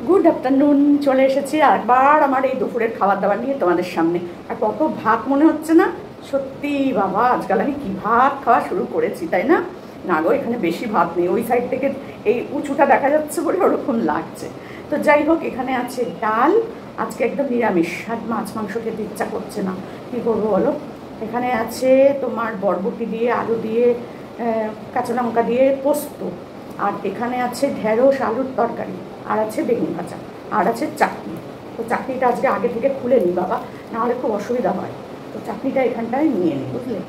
Good afternoon, চলে এসেছি আবার আমার এই দুপুরের খাবার দাবার নিয়ে তোমাদের সামনে। আর কত ভাত মনে হচ্ছে না? সত্যি বাবা, আজকাল আমি কি ভাত খাওয়া শুরু করেছি, তাই না? না গো, এখানে বেশি ভাত নেই, ওই সাইড থেকে এই উঁচুটা দেখা যাচ্ছে বলে ওরকম লাগছে। তো যাই হোক, এখানে আছে ডাল, আজকে একদম নিরামিষ, আর মাছ মাংস খেতে ইচ্ছা করছে না, কী করবো বলো। এখানে আছে তোমার বরবটি দিয়ে, আলু দিয়ে, কাঁচা লঙ্কা দিয়ে পোস্ত, আর এখানে আছে ঢেঁড়স আলুর তরকারি, আর আছে বেগুন ভাজা, আর আছে চাটনি। তো চাটনিটা আজকে আগে থেকে খুলে নিই বাবা, নাহলে খুব অসুবিধা হয়। তো চাটনিটা এখানটায় নিয়ে নিই, বুঝলে,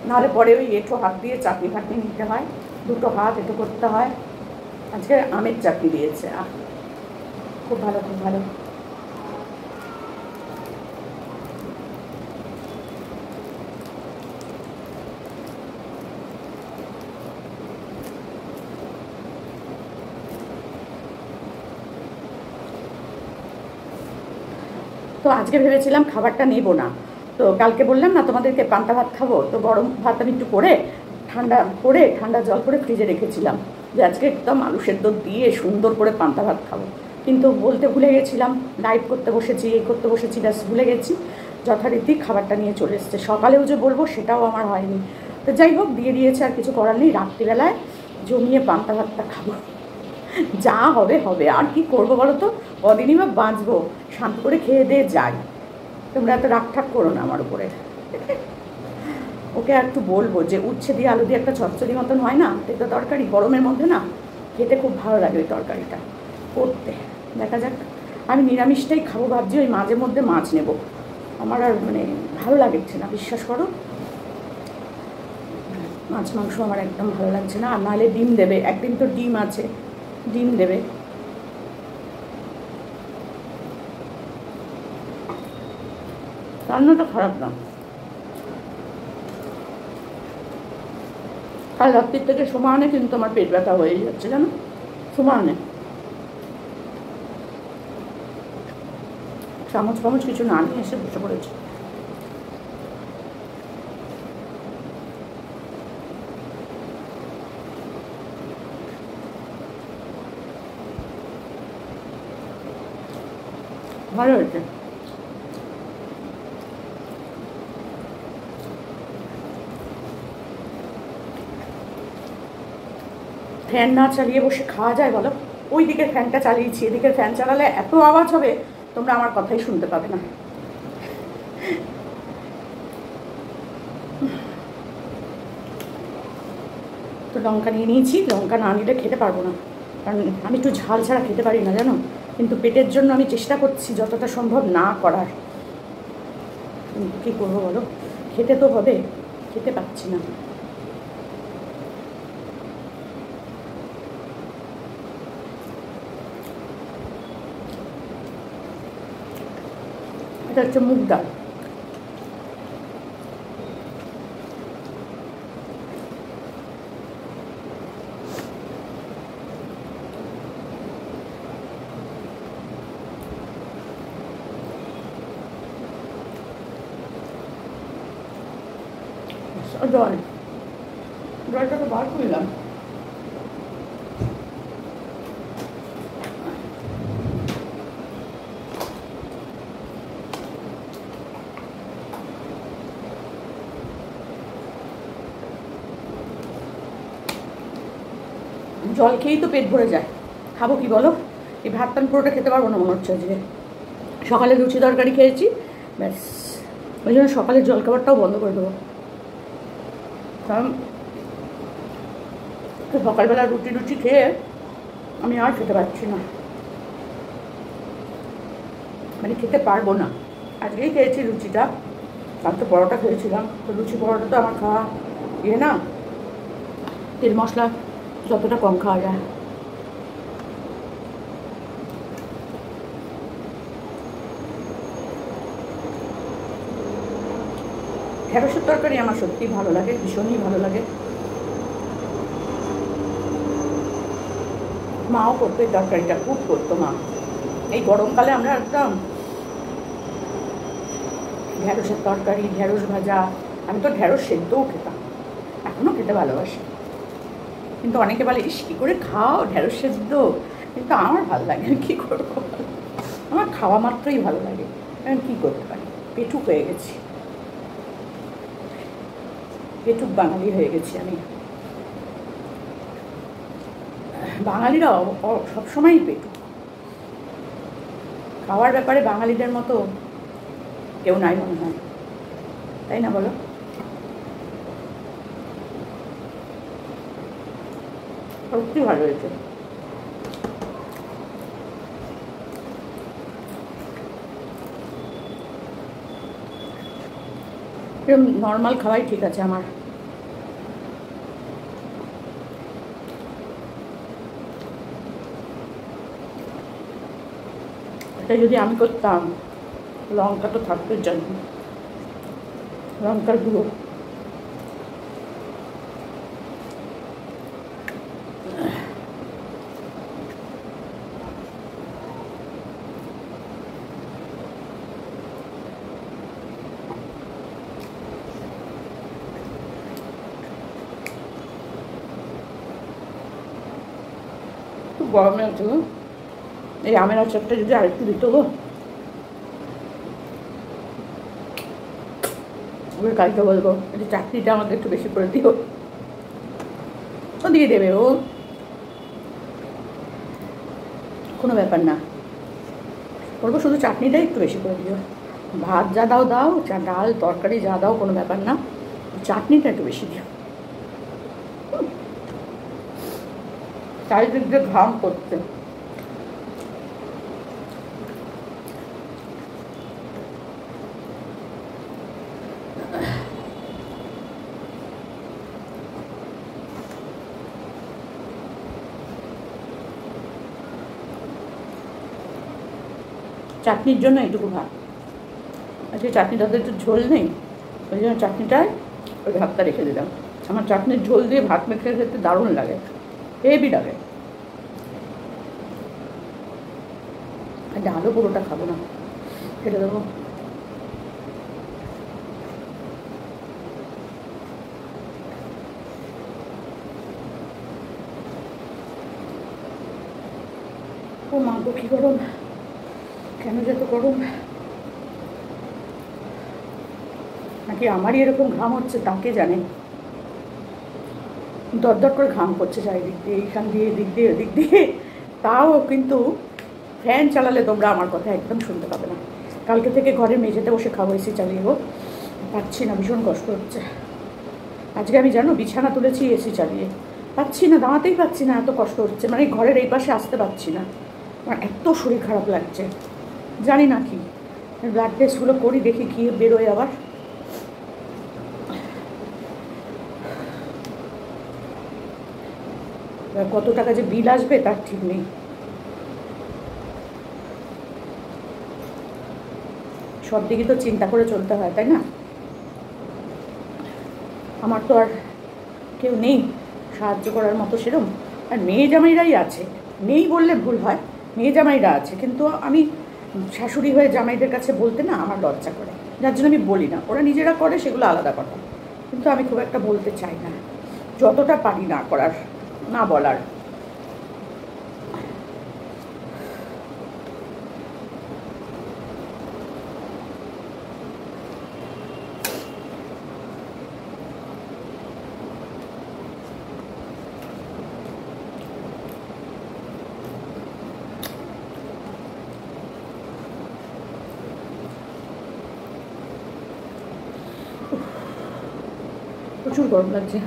নাহলে পরে ওই এঁটো হাত দিয়ে চাটনি ফাটনি নিতে হয়, দুটো হাত এঁটো করতে হয়। আজকে আমের চাটনি দিয়েছে, খুব ভালো, খুব ভালো। তো আজকে ভেবেছিলাম খাবারটা নেব না, তো কালকে বললাম না তোমাদেরকে পান্তা ভাত খাবো, তো গরম ভাত আমি একটু করে ঠান্ডা জল করে ফ্রিজে রেখেছিলাম, যে আজকে একদম আলু সেদ্ধ দিয়ে সুন্দর করে পান্তা ভাত খাবো। কিন্তু বলতে ভুলে গেছিলাম, ডায়েট করতে বসেছি, এই করতে বসেছি, ব্যাস ভুলে গেছি। যথারীতি খাবারটা নিয়ে চলে এসছে, সকালেও যে বলবো সেটাও আমার হয়নি। তো যাই হোক, দিয়ে দিয়েছে, আর কিছু করার নেই, রাত্রিবেলায় জমিয়ে পান্তা ভাতটা খাবো। যা হবে হবে, আর কি করবো বলো তো, কদিনই বা বাঁচবো, শান্ত করে খেয়ে দিয়ে যাই। তোমরা এত রাগ ঠাক করো না আমার উপরে। ওকে একটু বলবো যে উচ্ছে দিয়ে আলু দিয়ে একটা চচ্চড়ি মতন হয় না, তেতো তরকারি, গরমের মধ্যে না খেতে খুব ভালো লাগে ওই তরকারিটা করতে। দেখা যাক, আমি নিরামিষটাই খাবো ভাবছি, ওই মাঝে মধ্যে মাছ নেব, আমার আর মানে ভালো লাগছে না, বিশ্বাস করো, মাছ মাংস আমার একদম ভালো লাগছে না। আর নাহলে ডিম দেবে, একদিন তো ডিম আছে, ডিম দেবে। রান্নাটা খারাপ না, কাল রাত্রির থেকে সমানে কিন্তু আমার পেট ব্যথা হয়ে যাচ্ছে, জানো, সমানে। চামচ ফামচ কিছু না নিয়ে এসে বসে পড়েছে। ভালো হয়েছে। ফ্যান না চালিয়ে বসে খাওয়া যায় বলো? ওই দিকের ফ্যানটা চালিয়েছি, এদিকের ফ্যান চালালে এত আওয়াজ হবে, তোমরা আমার কথাই শুনতে পাবে না। তো লঙ্কা নিয়ে নিয়েছি, লঙ্কা না নিলে খেতে পারবো না, কারণ আমি একটু ঝাল ছাড়া খেতে পারি না, জানো। কিন্তু পেটের জন্য আমি চেষ্টা করছি যতটা সম্ভব না করার। কী করবো বলো, খেতে তো হবে, খেতে পাচ্ছি না। এটা হচ্ছে মুগ ডাল। জল, জলটা তো বার করলাম। জল খেয়েই তো পেট ভরে যায়, খাবো কি বলো? এই ভাতটা আমি পুরোটা খেতে পারবো না মনে হচ্ছে আজকে। সকালে লুচি তরকারি খেয়েছি, ব্যাস, ওই জন্য সকালের জল খাবারটাও বন্ধ করে দেবো। কারণ সকালবেলা রুটি খেয়ে আমি আর খেতে পারছি না, মানে খেতে পারবো না। আজকেই খেয়েছি লুচিটা, কাল তো পরোটা খেয়েছিলাম, তো লুচি পরোটা তো আমার খাওয়া না, তেল মশলা যতটা কম খাওয়া যায়। ঢেঁড়সের তরকারি আমার সত্যিই ভালো লাগে, ভীষণই ভালো লাগে। মাও করতো এই তরকারিটা, খুব করতো মা। এই গরমকালে আমরা একদম ঢেঁড়সের তরকারি, ঢেঁড়স ভাজা, আমি তো ঢেঁড়স সেদ্ধও খেতাম, এখনও খেতে ভালোবাসি। কিন্তু অনেকে বলে, ইস কী করে খাও ঢেঁড়স সেদ্ধ, কিন্তু আমার ভালো লাগে, আমি কী করবো, আমার খাওয়া মাত্রই ভালো লাগে, আমি কী করতে পারি, পেটুক হয়ে গেছি, পেটুক বাঙালি হয়ে গেছি আমি। বাঙালিরা সবসময়ই পেটুক, খাওয়ার ব্যাপারে বাঙালিদের মতো কেউ নাই মনে হয়, তাই না বলো? সত্যি ভালো হয়েছে। এরকম নর্মাল খাওয়াই ঠিক আছে আমার। এটা যদি আমি করতাম, লঙ্কা তো থাকতে জানি, লঙ্কার গুঁড়ো, খুব গরমে আছে গো। এই আমের আচারটা যদি আরেকটু দিত গো, ওর কালকে বলবো এই চাটনিটা আমাকে একটু বেশি করে দিও, ও দিয়ে দেবে, ও কোনো ব্যাপার না, বলবো শুধু চাটনিটাই একটু বেশি করে দিও, ভাত যা দাও দাও, ডাল তরকারি যা দাও কোনো ব্যাপার না, চাটনিটা একটু বেশি দিও। চারিদিক দিয়ে ঘাম করছে, চাটনির জন্য এইটুকু ভাত, আজকে চাটনিটাতে একটু ঝোল নেই, ওই জন্য চাটনিটায় ওই ভাতটা রেখে দিলাম। আমার চাটনির ঝোল দিয়ে ভাত মেখে খেতে দারুণ লাগে, হেভি লাগে। আর ডালও পুরোটা খাবো না, ফেলে দেবো। ও মা গো কি গরম, কেন যে এত গরম, নাকি আমারই এরকম ঘাম হচ্ছে তাকে জানে, দরদর করে ঘাম করছে চারিদিক দিয়ে, এইখান দিয়ে এদিক দিয়ে ওদিক দিয়ে, তাও কিন্তু ফ্যান চালালে তোমরা আমার কথা একদম শুনতে পাবে না। কালকে থেকে ঘরের মেঝেতে বসে খাবো, এসি চালিয়ে গো, পাচ্ছি না, ভীষণ কষ্ট হচ্ছে। আজকে আমি জানো বিছানা তুলেছি এসি চালিয়ে, পাচ্ছি না, দাঁড়াতেই পাচ্ছি না, এত কষ্ট হচ্ছে, মানে ঘরের এই পাশে আসতে পারছি না, আমার এত শরীর খারাপ লাগছে, জানি না কি। ব্লাড টেস্টগুলো করি, দেখি কি বেরোয় আবার। কত টাকা যে বিল আসবে তার ঠিক নেই। সব দিকে তো চিন্তা করে চলতে হয়, তাই না? আমার তো আর কেউ নেই সাহায্য করার মতো সেরম, আর মেয়ে জামাইরাই আছে, নেই বললে ভুল হয়, মেয়ে জামাইরা আছে, কিন্তু আমি শাশুড়ি হয়ে জামাইদের কাছে বলতে না আমার লজ্জা করে, যার জন্য আমি বলি না। ওরা নিজেরা করে সেগুলো আলাদা কথা, কিন্তু আমি খুব একটা বলতে চাই না, যতটা পারি না করার, না বলার। প্রচুর গরম লাগছে।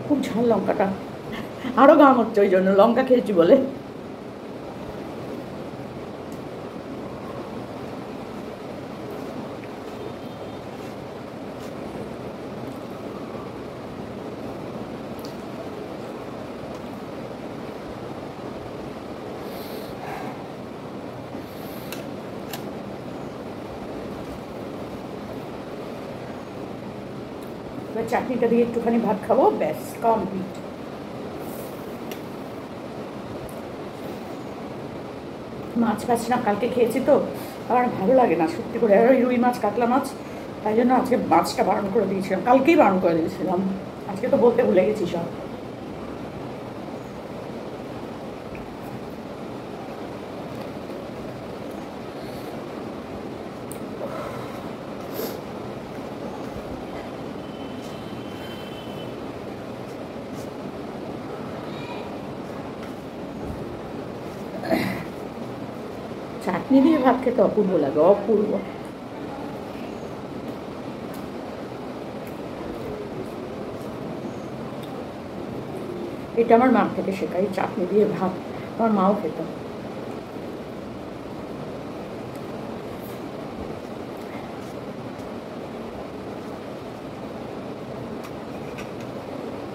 খুব ঝাল লঙ্কাটা, আরও ঘাম হচ্ছে ওই জন্য, লঙ্কা খেয়েছি বলে। এবার চাটনিটা দিয়ে একটুখানি ভাত খাবো, ব্যাস কমপ্লিট। মাছ ফাছ না কালকে খেয়েছি তো আর ভালো লাগে না সত্যি করে, আর ওই রুই মাছ কাতলা মাছ, তাই জন্য আজকে মাছটা বারণ করে দিয়েছিলাম, কালকেই বারণ করে দিয়েছিলাম, আজকে তো বলতে ভুলে গেছি সব। চাটনি দিয়ে ভাত খেতে অপূর্ব লাগে, অপূর্ব। এটা আমার মা থেকে শেখা, এই চাটনি দিয়ে ভাত আমার মাও খেত।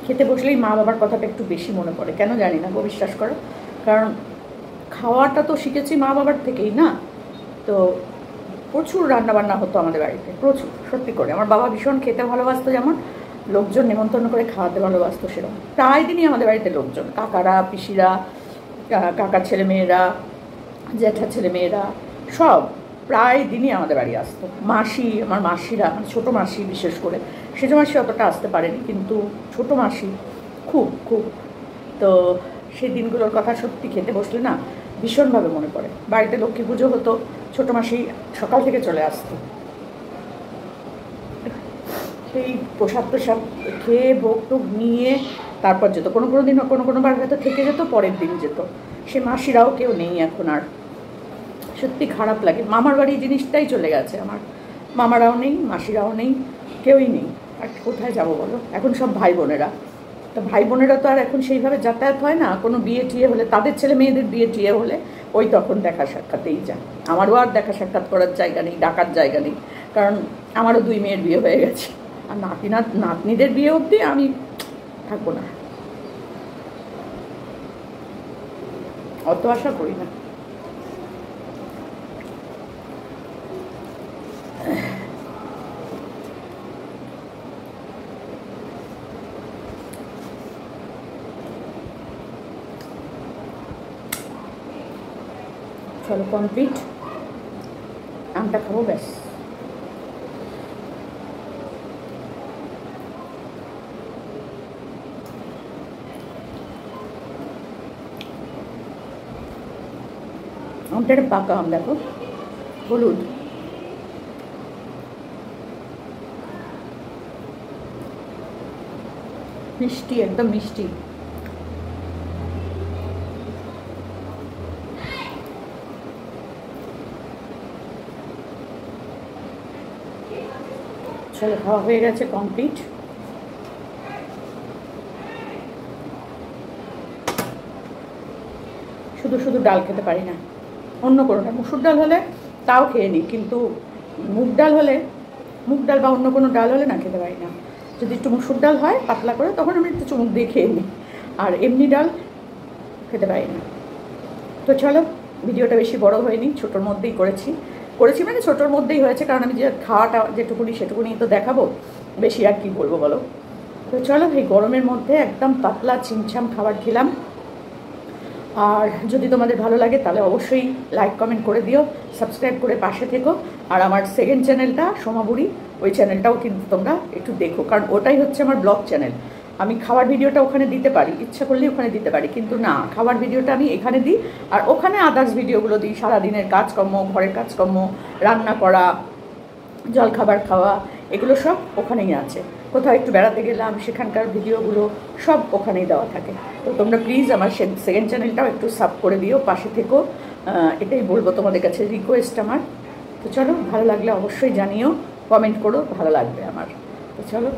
খেতে বসলেই মা বাবার কথাটা একটু বেশি মনে পড়ে, কেন জানি না গো, বিশ্বাস করো। কারণ খাওয়াটা তো শিখেছি মা বাবার থেকেই না, তো প্রচুর রান্নাবান্না হতো আমাদের বাড়িতে, প্রচুর, সত্যি করে। আমার বাবা ভীষণ খেতে ভালোবাসতো, যেমন লোকজন নেমন্তন্ন করে খাওয়াতে ভালোবাসতো সেরকম। প্রায় দিনই আমাদের বাড়িতে লোকজন, কাকারা, পিসিরা, কাকার ছেলেমেয়েরা, জ্যাঠার ছেলেমেয়েরা, সব প্রায় দিনই আমাদের বাড়ি আসতো। মাসি, আমার মাসিরা, মানে ছোটো মাসি বিশেষ করে, সেজ মাসি অতটা আসতে পারেনি, কিন্তু ছোটো মাসি খুব খুব। তো সেই দিনগুলোর কথা সত্যি খেতে বসলে না ভীষণভাবে মনে পড়ে। বাড়িতে লক্ষ্মী পুজো হতো, ছোটো মাসি সকাল থেকে চলে আসতো, সেই প্রসাদ প্রসাদ খেয়ে ভোগ টোগ নিয়ে তারপর যেত। কোনো কোনো দিন কোনো বার হয়তো থেকে যেত, পরের দিন যেত। সে মাসিরাও কেউ নেই এখন আর, সত্যি খারাপ লাগে। মামার বাড়ি জিনিসটাই চলে গেছে আমার, মামারাও নেই, মাসিরাও নেই, কেউই নেই। আর কোথায় যাব বলো, এখন সব ভাই বোনেরা। তো ভাই বোনেরা তো আর এখন সেইভাবে যাতায়াত হয় না, কোনো বিয়ে টিয়ে হলে, তাদের ছেলে মেয়েদের বিয়ে টিয়ে হলে ওই তখন দেখা সাক্ষাতেই যায়। আমারও আর দেখা সাক্ষাৎ করার জায়গা নেই, ডাকার জায়গা নেই, কারণ আমারও 2 মেয়ের বিয়ে হয়ে গেছে। আর নাতনিদের বিয়ে অবধি আমি থাকবো না, অত আশা করি না। চলো কমপ্লিট, আমটা খাবো, ব্যাস। আমটা একটা পাকা আম, দেখো হলুদ, মিষ্টি, একদম মিষ্টি। চলো খাওয়া হয়ে গেছে, কমপ্লিট। শুধু শুধু ডাল খেতে পারি না, অন্য কোনো ডাল, মুসুর ডাল হলে তাও খেয়ে নিই, কিন্তু মুগ ডাল হলে, মুগ ডাল বা অন্য কোনো ডাল হলে না খেতে পারি না। যদি একটু মুসুর ডাল হয় পাতলা করে, তখন আমি একটু চুমুক দিয়ে খেয়ে নিই, আর এমনি ডাল খেতে পারি না। তো চলো, ভিডিওটা বেশি বড় হয়নি, ছোটোর মধ্যেই করেছি মানে ছোটোর মধ্যেই হয়েছে, কারণ আমি যে খাওয়াটা যেটুকুনি সেটুকুনি তো দেখাবো, বেশি আর কি বলবো বলো। তো চলো, এই গরমের মধ্যে একদম পাতলা চিমছাম খাবার খেলাম। আর যদি তোমাদের ভালো লাগে তাহলে অবশ্যই লাইক কমেন্ট করে দিও, সাবস্ক্রাইব করে পাশে থেকো। আর আমার সেকেন্ড চ্যানেলটা সোমাবুড়ি, ওই চ্যানেলটাও কিন্তু তোমরা একটু দেখো, কারণ ওটাই হচ্ছে আমার ব্লগ চ্যানেল। আমি খাবার ভিডিওটা ওখানে দিতে পারি, ইচ্ছা করলেই ওখানে দিতে পারি, কিন্তু না, খাবার ভিডিওটা আমি এখানে দিই, আর ওখানে আদার্স ভিডিওগুলো দিই, সারাদিনের কাজকর্ম, ঘরের কাজকর্ম, রান্না করা, জলখাবার খাওয়া, এগুলো সব ওখানেই আছে। কোথাও একটু বেড়াতে গেলাম সেখানকার ভিডিওগুলো সব ওখানেই দেওয়া থাকে। তো তোমরা প্লিজ আমার সেকেন্ড চ্যানেলটাও একটু সাব করে দিও, পাশে থেকো, এটাই বলবো তোমাদের কাছে, রিকোয়েস্ট আমার। তো চলো, ভালো লাগলে অবশ্যই জানিও, কমেন্ট করো, ভালো লাগবে আমার। তো চলো।